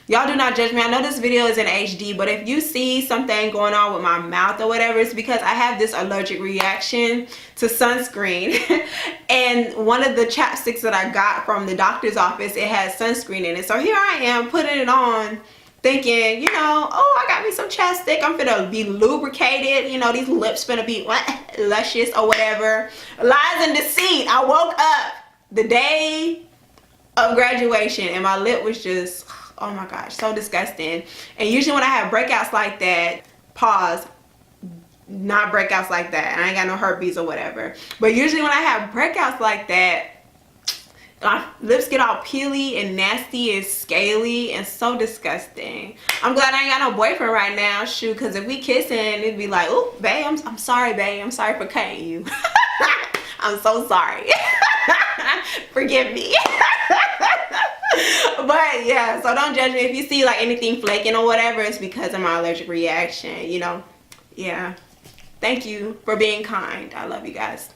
Y'all do not judge me. I know this video is in HD, but if you see something going on with my mouth or whatever, it's because I have this allergic reaction to sunscreen. And one of the chapsticks that I got from the doctor's office, it has sunscreen in it. So here I am putting it on, thinking, you know, oh, I got me some chapstick. I'm finna be lubricated. You know, these lips finna be luscious or whatever. Lies and deceit. I woke up the day of graduation and my lip was just, oh my gosh, so disgusting. And usually when I have breakouts like that, pause, not breakouts like that, I ain't got no herpes or whatever, but usually when I have breakouts like that, my lips get all peely and nasty and scaly and so disgusting. I'm glad I ain't got no boyfriend right now, shoot, because if we kissing, it'd be like, oh, babe, I'm sorry, babe, I'm sorry for cutting you. I'm so sorry. Forgive me. But yeah, so don't judge me if you see like anything flaking or whatever. It's because of my allergic reaction, you know. Yeah, thank you for being kind. I love you guys.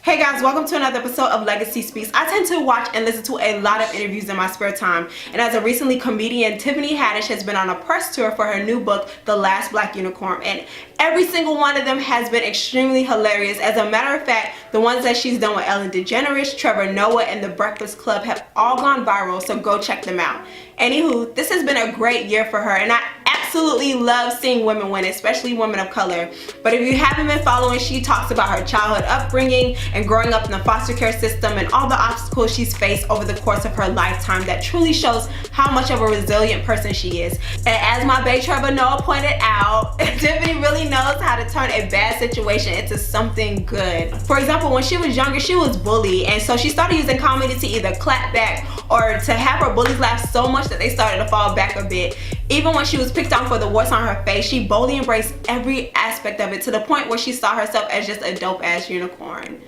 Hey guys, welcome to another episode of Legacy Speaks. I tend to watch and listen to a lot of interviews in my spare time, and as a recently comedian, Tiffany Haddish has been on a press tour for her new book, The Last Black Unicorn, and every single one of them has been extremely hilarious. As a matter of fact, the ones that she's done with Ellen DeGeneres, Trevor Noah, and The Breakfast Club have all gone viral, so go check them out. Anywho, this has been a great year for her, and I absolutely love seeing women win, especially women of color. But if you haven't been following, she talks about her childhood upbringing and growing up in the foster care system and all the obstacles she's faced over the course of her lifetime. That truly shows how much of a resilient person she is. And as my bae Trevor Noah pointed out, Tiffany really knows how to turn a bad situation into something good. For example, when she was younger, she was bullied, and so she started using comedy to either clap back or to have her bullies laugh so much that they started to fall back a bit. Even when she was picked on for the warts on her face, she boldly embraced every aspect of it to the point where she saw herself as just a dope ass unicorn.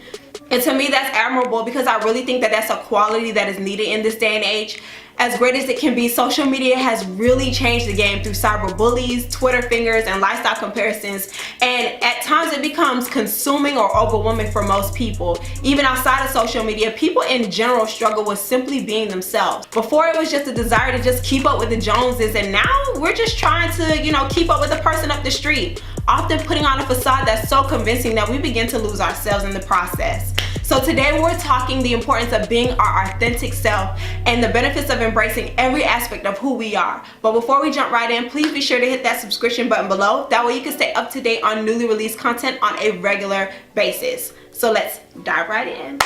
And to me, that's admirable because I really think that that's a quality that is needed in this day and age. As great as it can be, social media has really changed the game through cyberbullies, Twitter fingers, and lifestyle comparisons. And at times it becomes consuming or overwhelming for most people. Even outside of social media, people in general struggle with simply being themselves. Before it was just a desire to just keep up with the Joneses, and now we're just trying to, you know, keep up with the person up the street. Often putting on a facade that's so convincing that we begin to lose ourselves in the process. So today we're talking the importance of being our authentic self and the benefits of embracing every aspect of who we are. But before we jump right in, please be sure to hit that subscription button below. That way you can stay up to date on newly released content on a regular basis. So let's dive right in.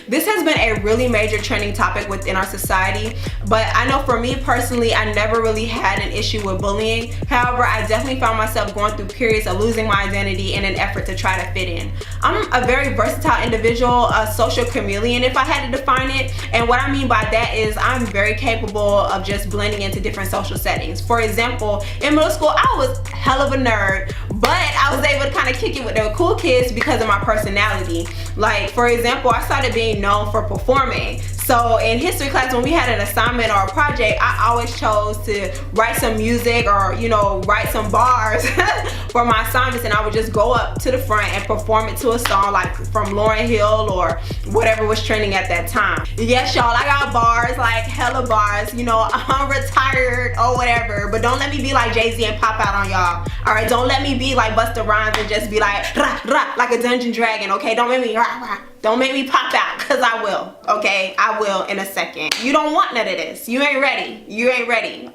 This has been a really major trending topic within our society, but I know for me personally, I never really had an issue with bullying. However, I definitely found myself going through periods of losing my identity in an effort to try to fit in. I'm a very versatile individual, a social chameleon if I had to define it, and what I mean by that is I'm very capable of just blending into different social settings. For example, in middle school, I was hell of a nerd, but I was able to kind of kick it with the cool kids because of my personality. Like, for example, I started being known for performing. So in history class, when we had an assignment or a project, I always chose to write some music or, you know, write some bars for my assignments, and I would just go up to the front and perform it to a song like from Lauryn Hill or whatever was trending at that time. Yes, y'all, I got bars, like hella bars, you know, I'm retired or whatever, but don't let me be like Jay-Z and pop out on y'all. All right, don't let me be like Busta Rhymes and just be like rah, rah, like a dungeon dragon, okay? Don't make me rah, rah. Don't make me pop out, because I will, okay? I will in a second. You don't want none of this. You ain't ready. You ain't ready.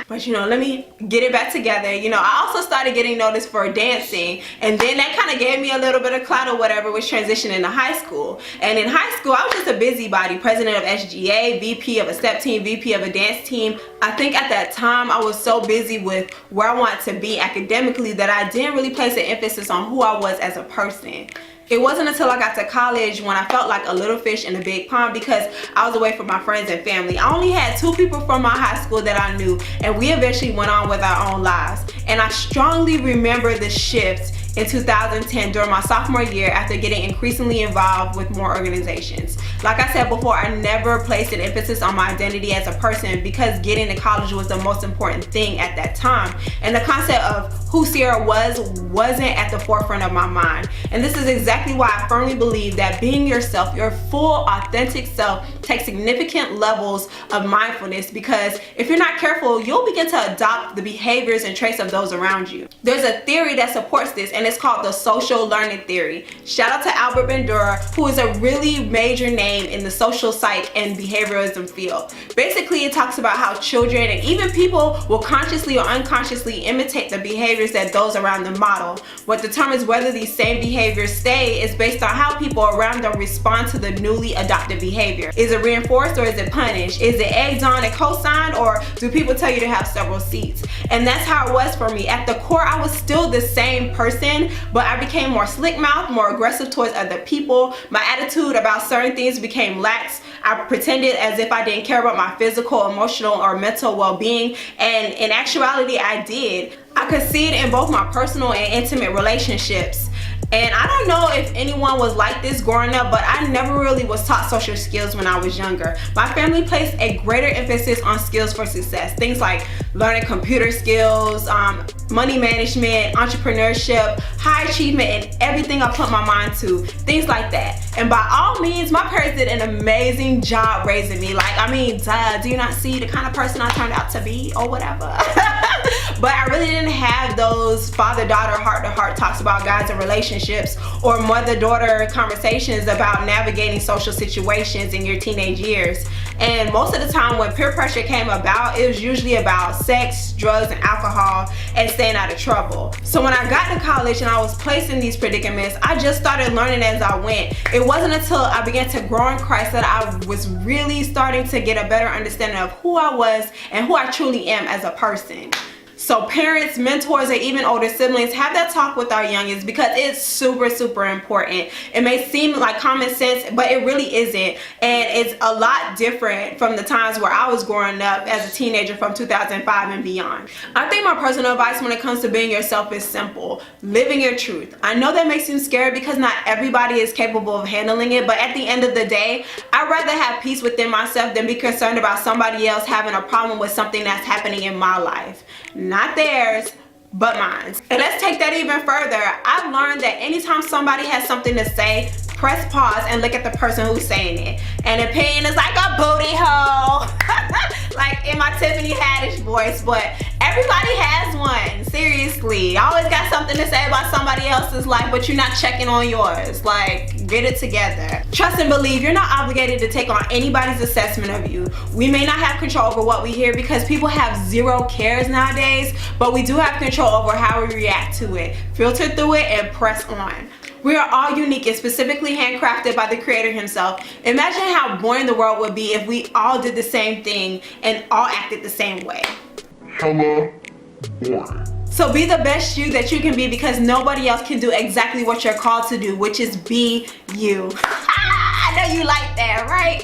But you know, let me get it back together. You know, I also started getting noticed for dancing, and then that kind of gave me a little bit of clout or whatever, which transitioned into high school. And in high school, I was just a busybody, president of SGA, VP of a step team, VP of a dance team. I think at that time, I was so busy with where I wanted to be academically that I didn't really place an emphasis on who I was as a person. It wasn't until I got to college when I felt like a little fish in a big pond because I was away from my friends and family. I only had 2 people from my high school that I knew, and we eventually went on with our own lives. And I strongly remember the shift in 2010 during my sophomore year after getting increasingly involved with more organizations. Like I said before, I never placed an emphasis on my identity as a person because getting to college was the most important thing at that time. And the concept of who Sierra wasn't at the forefront of my mind. And this is exactly why I firmly believe that being yourself, your full authentic self, takes significant levels of mindfulness, because if you're not careful, you'll begin to adopt the behaviors and traits of those around you. There's a theory that supports this, and it's called the social learning theory. Shout out to Bandura, who is a really major name in the social psych and behavioralism field. Basically, it talks about how children and even people will consciously or unconsciously imitate the behaviors that those around them model. What determines whether these same behaviors stay is based on how people around them respond to the newly adopted behavior. Is it reinforced or is it punished? Is it egged on and co-signed, or do people tell you to have several seats? And that's how it was for me. At the core, I was still the same person, but I became more slick-mouthed, more aggressive towards other people. My attitude about certain things became lax. I pretended as if I didn't care about my physical, emotional, or mental well-being, and in actuality, I did. I could see it in both my personal and intimate relationships. And I don't know if anyone was like this growing up, but I never really was taught social skills when I was younger. My family placed a greater emphasis on skills for success. Things like learning computer skills, money management, entrepreneurship, high achievement, and everything I put my mind to. Things like that. And by all means, my parents did an amazing job raising me. Like, I mean, duh, do you not see the kind of person I turned out to be or whatever? But I really didn't have those father-daughter heart-to-heart talks about guys and relationships, or mother-daughter conversations about navigating social situations in your teenage years. And most of the time when peer pressure came about, it was usually about sex, drugs, and alcohol, and staying out of trouble. So when I got to college and I was placed in these predicaments, I just started learning as I went. It wasn't until I began to grow in Christ that I was really starting to get a better understanding of who I was and who I truly am as a person. So parents, mentors, or even older siblings, have that talk with our youngins, because it's super, super important. It may seem like common sense, but it really isn't. And it's a lot different from the times where I was growing up as a teenager from 2005 and beyond. I think my personal advice when it comes to being yourself is simple: living your truth. I know that may seem scary because not everybody is capable of handling it, but at the end of the day, I'd rather have peace within myself than be concerned about somebody else having a problem with something that's happening in my life. Not theirs, but mine. And let's take that even further. I've learned that anytime somebody has something to say, press pause and look at the person who's saying it. An opinion is like a booty hole. Like in my Tiffany Haddish voice, but everybody has one. Seriously, I always got something to say about somebody else's life, but you're not checking on yours. Like, get it together. Trust and believe, you're not obligated to take on anybody's assessment of you. We may not have control over what we hear because people have zero cares nowadays, but we do have control over how we react to it. Filter through it and press on. We are all unique and specifically handcrafted by the Creator himself. Imagine how boring the world would be if we all did the same thing and all acted the same way. Hella boring. So be the best you that you can be, because nobody else can do exactly what you're called to do, which is be you. I know you like that, right?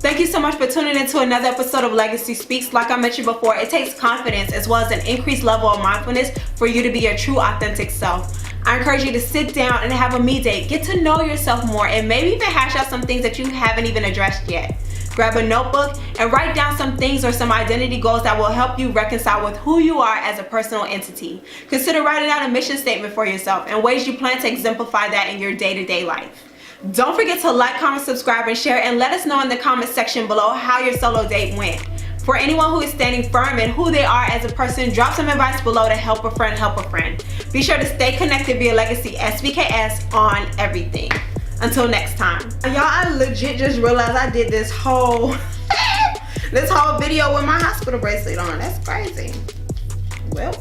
Thank you so much for tuning into another episode of Legacy Speaks. Like I mentioned before, it takes confidence as well as an increased level of mindfulness for you to be your true authentic self. I encourage you to sit down and have a me date. Get to know yourself more and maybe even hash out some things that you haven't even addressed yet. Grab a notebook and write down some things or some identity goals that will help you reconcile with who you are as a personal entity. Consider writing out a mission statement for yourself and ways you plan to exemplify that in your day-to-day life. Don't forget to like, comment, subscribe, and share, and let us know in the comment section below how your solo date went. For anyone who is standing firm in who they are as a person, drop some advice below to help a friend help a friend. Be sure to stay connected via Legacy SBKS on everything. Until next time. Y'all, I legit just realized I did this whole video with my hospital bracelet on. That's crazy. Well.